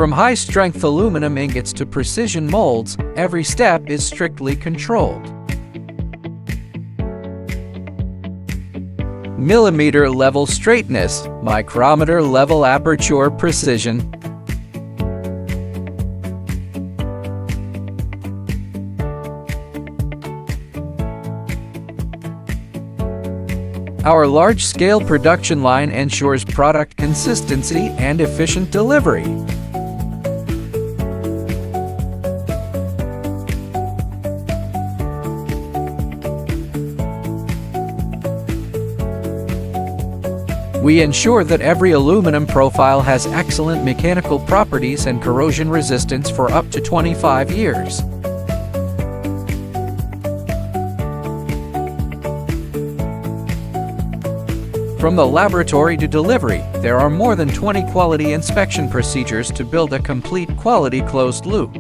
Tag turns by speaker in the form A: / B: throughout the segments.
A: From high-strength aluminum ingots to precision molds, every step is strictly controlled. Millimeter-level straightness, micrometer-level aperture precision. Our large-scale production line ensures product consistency and efficient delivery. We ensure that every aluminum profile has excellent mechanical properties and corrosion resistance for up to 25 years. From the laboratory to delivery, there are more than 20 quality inspection procedures to build a complete quality closed loop.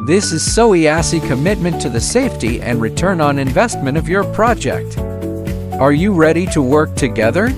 A: This is Soeasy commitment to the safety and return on investment of your project. Are you ready to work together?